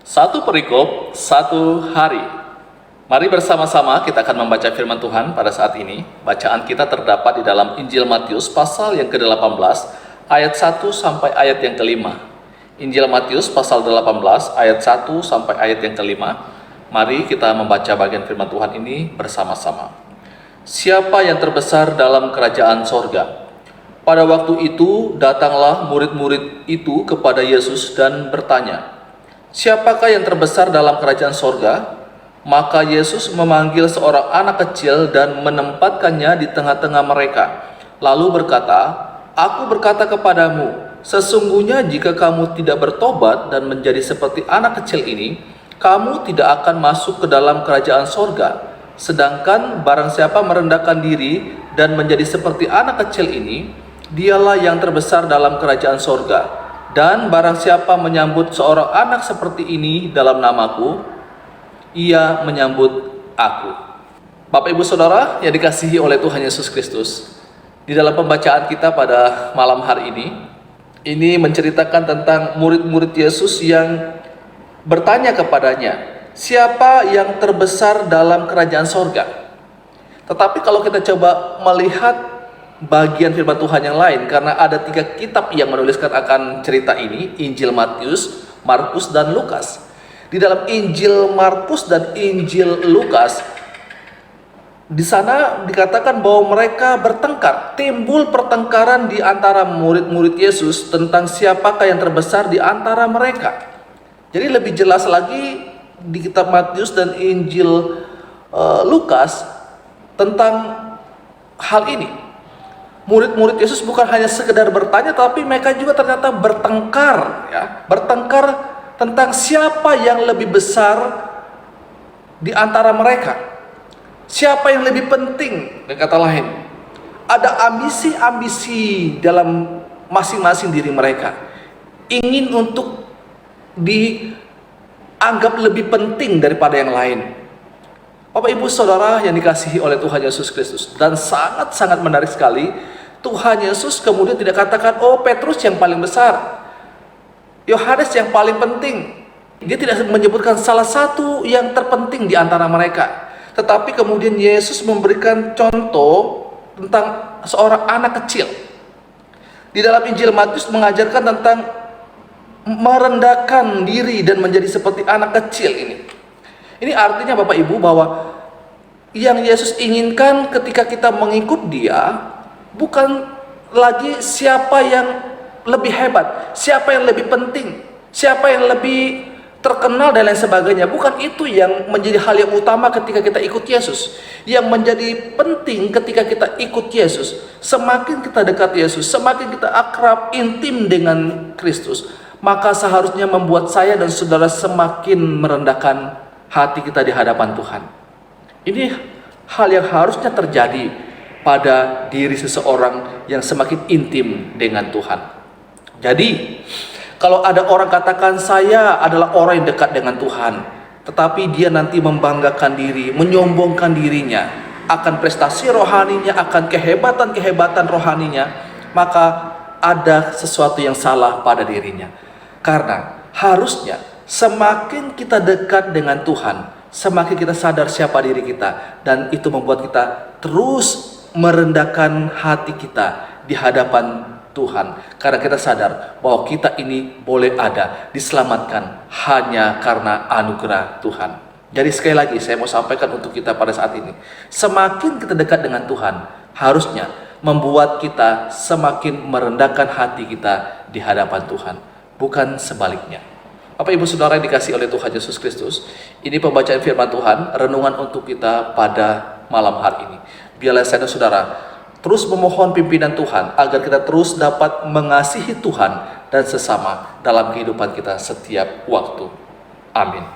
Satu perikop, satu hari. Mari bersama-sama kita akan membaca firman Tuhan pada saat ini. Bacaan kita terdapat di dalam Injil Matius pasal yang ke-18, ayat 1 sampai ayat yang ke-5. Injil Matius pasal 18, ayat 1 sampai ayat yang ke-5. Mari kita membaca bagian firman Tuhan ini bersama-sama. Siapa yang terbesar dalam kerajaan sorga? Pada waktu itu datanglah murid-murid itu kepada Yesus dan bertanya, siapakah yang terbesar dalam kerajaan sorga? Maka Yesus memanggil seorang anak kecil dan menempatkannya di tengah-tengah mereka. Lalu berkata, Aku berkata kepadamu, sesungguhnya jika kamu tidak bertobat dan menjadi seperti anak kecil ini, kamu tidak akan masuk ke dalam kerajaan sorga. Sedangkan barang siapa merendahkan diri dan menjadi seperti anak kecil ini, dialah yang terbesar dalam kerajaan sorga. Dan barang siapa menyambut seorang anak seperti ini dalam namaku, ia menyambut aku. Bapak Ibu Saudara yang dikasihi oleh Tuhan Yesus Kristus, di dalam pembacaan kita pada malam hari ini menceritakan tentang murid-murid Yesus yang bertanya kepadanya, siapa yang terbesar dalam kerajaan sorga? Tetapi kalau kita coba melihat bagian firman Tuhan yang lain, karena ada 3 kitab yang menuliskan akan cerita ini, Injil Matius, Markus, dan Lukas. Di dalam Injil Markus dan Injil Lukas, di sana dikatakan bahwa mereka bertengkar, timbul pertengkaran di antara murid-murid Yesus tentang siapakah yang terbesar di antara mereka. Jadi lebih jelas lagi di kitab Matius dan Injil Lukas tentang hal ini. Murid-murid Yesus bukan hanya sekedar bertanya, tapi mereka juga ternyata bertengkar, bertengkar tentang siapa yang lebih besar di antara mereka, siapa yang lebih penting. Dengan kata lain, ada ambisi-ambisi dalam masing-masing diri mereka, ingin untuk dianggap lebih penting daripada yang lain. Bapak Ibu Saudara yang dikasihi oleh Tuhan Yesus Kristus, dan sangat-sangat menarik sekali, Tuhan Yesus kemudian tidak katakan, oh Petrus yang paling besar, Yohanes yang paling penting. Dia tidak menyebutkan salah satu yang terpenting di antara mereka. Tetapi kemudian Yesus memberikan contoh tentang seorang anak kecil. Di dalam Injil Matius mengajarkan tentang merendahkan diri dan menjadi seperti anak kecil ini. Ini artinya Bapak Ibu bahwa yang Yesus inginkan ketika kita mengikut Dia bukan lagi siapa yang lebih hebat, siapa yang lebih penting, siapa yang lebih terkenal dan lain sebagainya. Bukan itu yang menjadi hal yang utama ketika kita ikut Yesus. Yang menjadi penting ketika kita ikut Yesus, semakin kita dekat Yesus, semakin kita akrab, intim dengan Kristus, maka seharusnya membuat saya dan saudara semakin merendahkan hati kita di hadapan Tuhan. Ini hal yang harusnya terjadi pada diri seseorang yang semakin intim dengan Tuhan. Jadi, kalau ada orang katakan saya adalah orang yang dekat dengan Tuhan, tetapi dia nanti membanggakan diri, menyombongkan dirinya akan prestasi rohaninya, akan kehebatan-kehebatan rohaninya, maka ada sesuatu yang salah pada dirinya. Karena harusnya semakin kita dekat dengan Tuhan, semakin kita sadar siapa diri kita, dan itu membuat kita terus merendahkan hati kita di hadapan Tuhan, karena kita sadar bahwa kita ini boleh ada, diselamatkan hanya karena anugerah Tuhan. Jadi sekali lagi saya mau sampaikan untuk kita pada saat ini, semakin kita dekat dengan Tuhan, harusnya membuat kita semakin merendahkan hati kita di hadapan Tuhan, bukan sebaliknya. Bapak Ibu Saudara yang dikasihi oleh Tuhan Yesus Kristus, ini pembacaan firman Tuhan, renungan untuk kita pada malam hari ini. Biarlah saya dan saudara terus memohon pimpinan Tuhan agar kita terus dapat mengasihi Tuhan dan sesama dalam kehidupan kita setiap waktu. Amin.